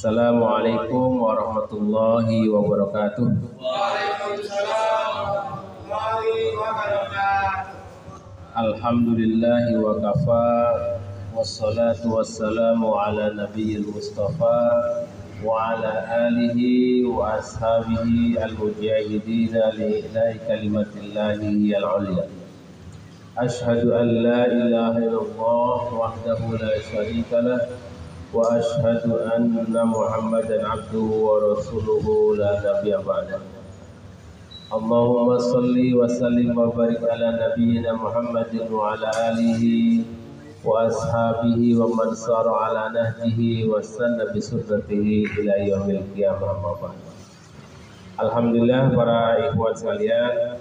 Assalamualaikum warahmatullahi wabarakatuh. Waalaikumsalam warahmatullahi wabarakatuh. Alhamdulillahi wa kafa, wassalatu wassalamu ala nabiyil mustafa wa ala alihi wa ashabihi al-mujahidina li'ilahi kalimatillahi al-ulya. Ashhadu an la ilaha illallah wahdahu la syarika lah wa ashhadu anna Muhammadan abduhu wa rasuluhu la nabiyya ba'dah. Allahumma salli wa sallim wa barik ala nabiyyina Muhammadin wa ala alihi wa ashabihi wa man sara ala nahjihi wa sanna bi sunnatihi ila yaumil qiyamah amma ba'd. Alhamdulillah para ikhwan sekalian,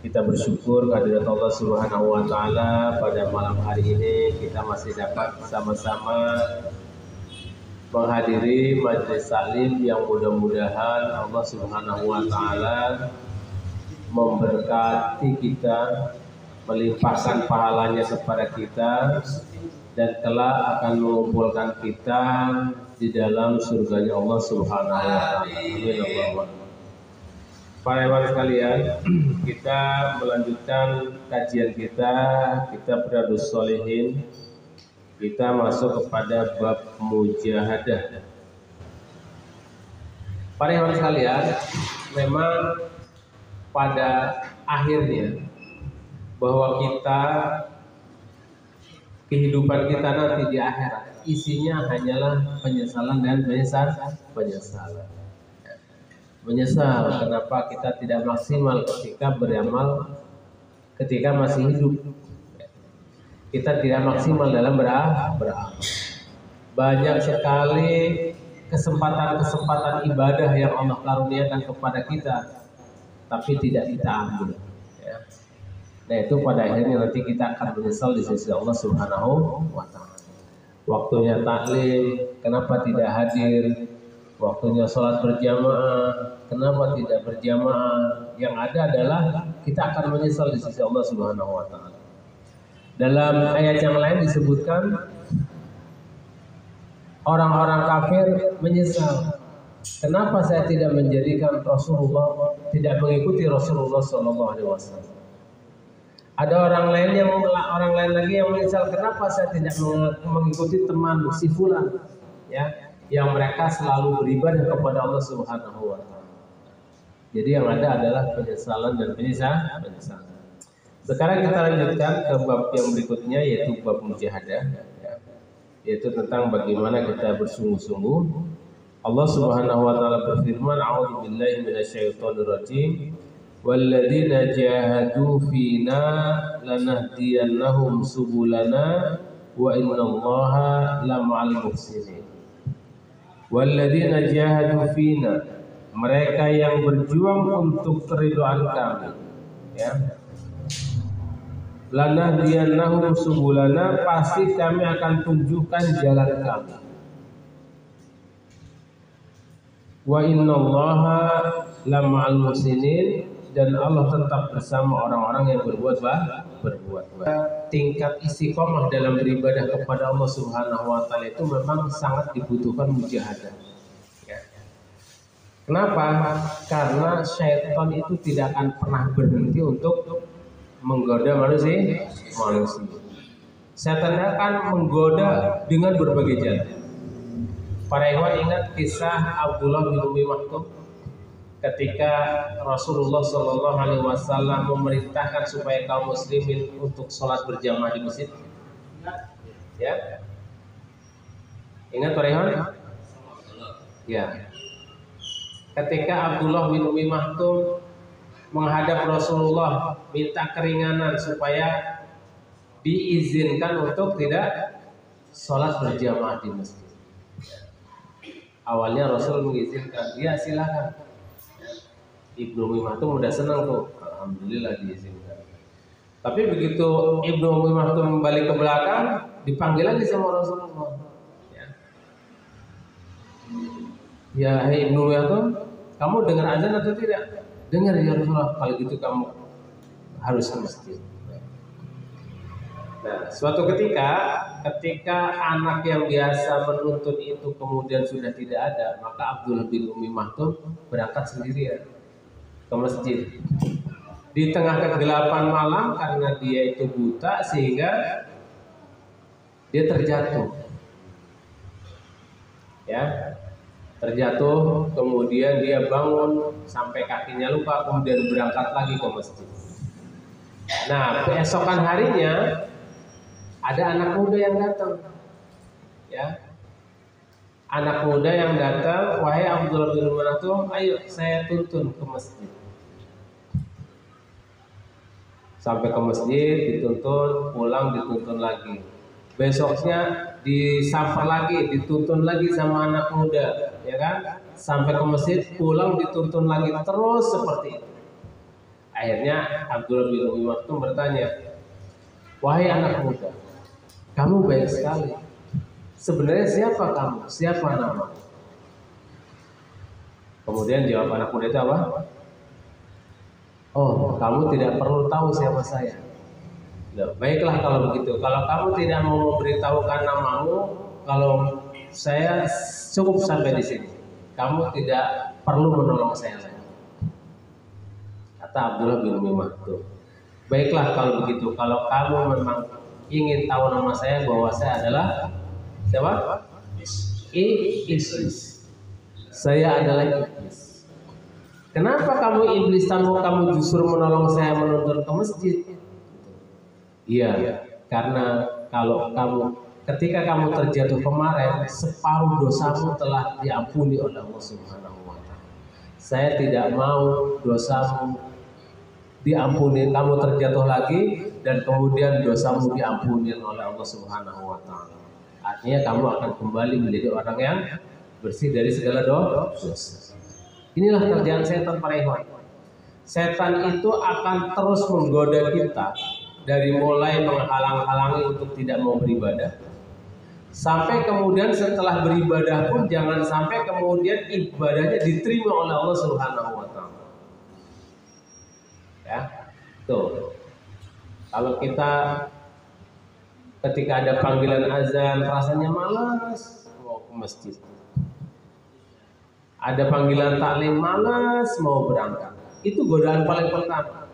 kita bersyukur kehadirat Allah Subhanahu wa taala pada malam hari ini kita masih dapat bersama-sama menghadiri majelis salim yang mudah-mudahan Allah Subhanahu wa taala memberkati kita, melimpahkan pahalanya kepada kita dan kelak akan mengumpulkan kita di dalam surganya Allah Subhanahu wa taala. Amin. Para ikhwan sekalian, kita melanjutkan kajian kita Riyadhus Shalihin. Kita masuk kepada bab mujahadah. Para ikhwan sekalian, memang pada akhirnya bahwa kehidupan kita nanti di akhirat isinya hanyalah penyesalan dan penyesalan. Menyesal kenapa kita tidak maksimal ketika beramal ketika masih hidup. Kita tidak maksimal dalam beramal. Banyak sekali kesempatan-kesempatan ibadah yang Allah karuniakan kepada kita, tapi tidak kita ambil. Ya. Nah itu pada akhirnya nanti kita akan menyesal di sisi Allah Subhanahu wa taala. Waktunya taklim, kenapa tidak hadir? Waktunya sholat berjamaah, kenapa tidak berjamaah? Yang ada adalah kita akan menyesal di sisi Allah Subhanahu wa taala. Dalam ayat yang lain disebutkan orang-orang kafir menyesal. Kenapa saya tidak menjadikan Rasulullah, tidak mengikuti Rasulullah SAW? Ada orang lain lagi yang menyesal. Kenapa saya tidak mengikuti teman si fulan, ya, yang mereka selalu beribadah kepada Allah Subhanahu wa taala. Jadi yang ada adalah penyesalan dan penyesalan. Sekarang kita lanjutkan ke bab yang berikutnya, yaitu bab mujahadah, ya, yaitu tentang bagaimana kita bersungguh-sungguh. Allah Subhanahu wa taala berfirman, "A'udzu billahi minasyaitonir rajim. Walladzina jahadu fina lanahdiyannahum subulana wa innallaha lama'al muhsinin." Walladzina jahadu fina, mereka yang berjuang untuk keridhaan kami, ya. Lanahdiyannahum subulana, pasti kami akan tunjukkan jalan kami. Wa innallaha lama'al muhsinin, dan Allah tetap bersama orang-orang yang berbuat baik. Tingkat istiqomah dalam beribadah kepada Allah Subhanahu wa taala itu memang sangat dibutuhkan mujahadah. Ya. Kenapa? Karena syaitan itu tidak akan pernah berhenti untuk menggoda manusia. Setan akan menggoda dengan berbagai jalan. Para ikhwan ingat kisah Abdullah bin Umi Maktum ketika Rasulullah SAW memerintahkan supaya kaum muslimin untuk sholat berjamaah di masjid. Ya, ingat para ikhwan? Ya. Ketika Abdullah bin Umi Maktum menghadap Rasulullah minta keringanan supaya diizinkan untuk tidak sholat berjamaah di masjid. Awalnya Rasul mengizinkan, ya silakan. Ibnu Umi Maktum udah senang tuh, alhamdulillah diizinkan. Tapi begitu Ibnu Umi Maktum balik ke belakang, dipanggil lagi sama Rasulullah. Ya, hei Ibnu Umi Maktum, kamu dengar azan atau tidak? Dengar ya Rasulullah. Kalau gitu kamu harus ke masjid. Nah, suatu ketika anak yang biasa menuntun itu kemudian sudah tidak ada, maka Abdullah bin Umi Maktum berangkat sendirian ke masjid. Di tengah kegelapan malam karena dia itu buta sehingga dia terjatuh. Ya, terjatuh, kemudian dia bangun sampai kakinya luka, kemudian berangkat lagi ke masjid. Nah, keesokan harinya ada anak muda yang datang, ya, anak muda yang datang, wahai Abdullah bin Maktum, ayo saya tuntun ke masjid. Sampai ke masjid, dituntun, pulang dituntun lagi. Besoknya disamper lagi, dituntun lagi sama anak muda, ya kan? Sampai ke masjid, pulang dituntun lagi, terus seperti itu. Akhirnya Abdullah bin Umi Maktum bertanya, wahai anak muda, kamu baik sekali. Sebenarnya siapa kamu? Siapa nama? Kemudian jawab anak muda itu apa? Oh, kamu tidak perlu tahu siapa saya. Loh, baiklah kalau begitu. Kalau kamu tidak mau memberitahukan namamu, kalau saya cukup sampai di sini. Kamu tidak perlu menolong saya lagi. Kata Abdullah bin Umi Maktum. Baiklah kalau begitu. Kalau kamu memang ingin tahu nama saya, bahwa saya adalah siapa? Iblis. Saya adalah iblis. Kenapa kamu iblis, kamu justru menolong saya menuntun ke masjid? Iya, karena kalau ketika kamu terjatuh kemarin, separuh dosamu telah diampuni oleh Allah Subhanahu wa Ta'ala. Saya tidak mau dosamu diampuni, kamu terjatuh lagi dan kemudian dosamu diampuni oleh Allah Subhanahu wa Ta'ala. Artinya kamu akan kembali menjadi orang yang bersih dari segala dosa. Inilah kerjaan setan, para ikhwan. Setan itu akan terus menggoda kita dari mulai menghalang-halangi untuk tidak mau beribadah, sampai kemudian setelah beribadah pun jangan sampai kemudian ibadahnya diterima oleh Allah Subhanahu wa Ta'ala. Ya, tuh. Kalau kita ketika ada panggilan azan rasanya malas mau ke masjid, ada panggilan taklim malas mau berangkat, itu godaan paling pertama.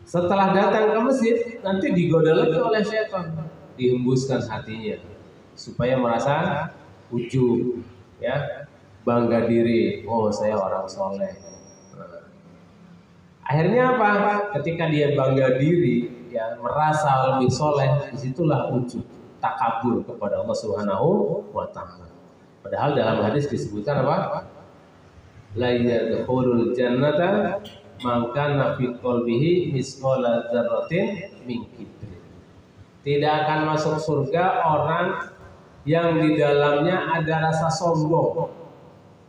Setelah datang ke masjid, nanti digoda lagi oleh setan, dihembuskan hatinya supaya merasa ujub, ya, bangga diri. Oh, saya orang soleh. Nah, akhirnya apa? Ketika dia bangga diri, ya, merasa lebih soleh, disitulah ujub, takabur kepada Allah Subhanahu wa Ta'ala. Padahal dalam hadis disebutkan apa? La yadkhulul jannata man kana fi qalbihi misqala dzarratin min kibrin. Tidak akan masuk surga orang yang di dalamnya ada rasa sombong,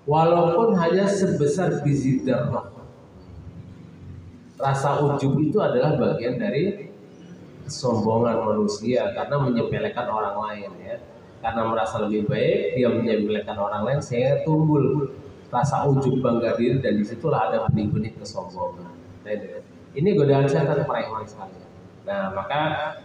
walaupun hanya sebesar biji dzarrah. Rasa ujub itu adalah bagian dari kesombongan manusia karena menyepelekan orang lain, ya. Karena merasa lebih baik, dia menyepelekan orang lain, sehingga timbul rasa ujub, bangga diri, dan disitulah ada benih-benih kesombongan. Ini godaan setan, para ikhwan sekalian. Nah, maka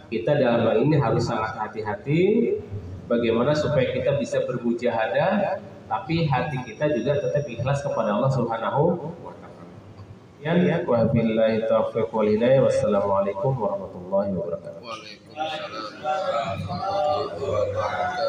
kita dalam hal ini harus sangat hati-hati bagaimana supaya kita bisa bermujahadah, tapi hati kita juga tetap ikhlas kepada Allah Subhanahu wa Ta'ala. Ya, wabillahi taufiq wal hidayah. Wassalamualaikum warahmatullahi wabarakatuh. Waalaikumsalam warahmatullahi wabarakatuh.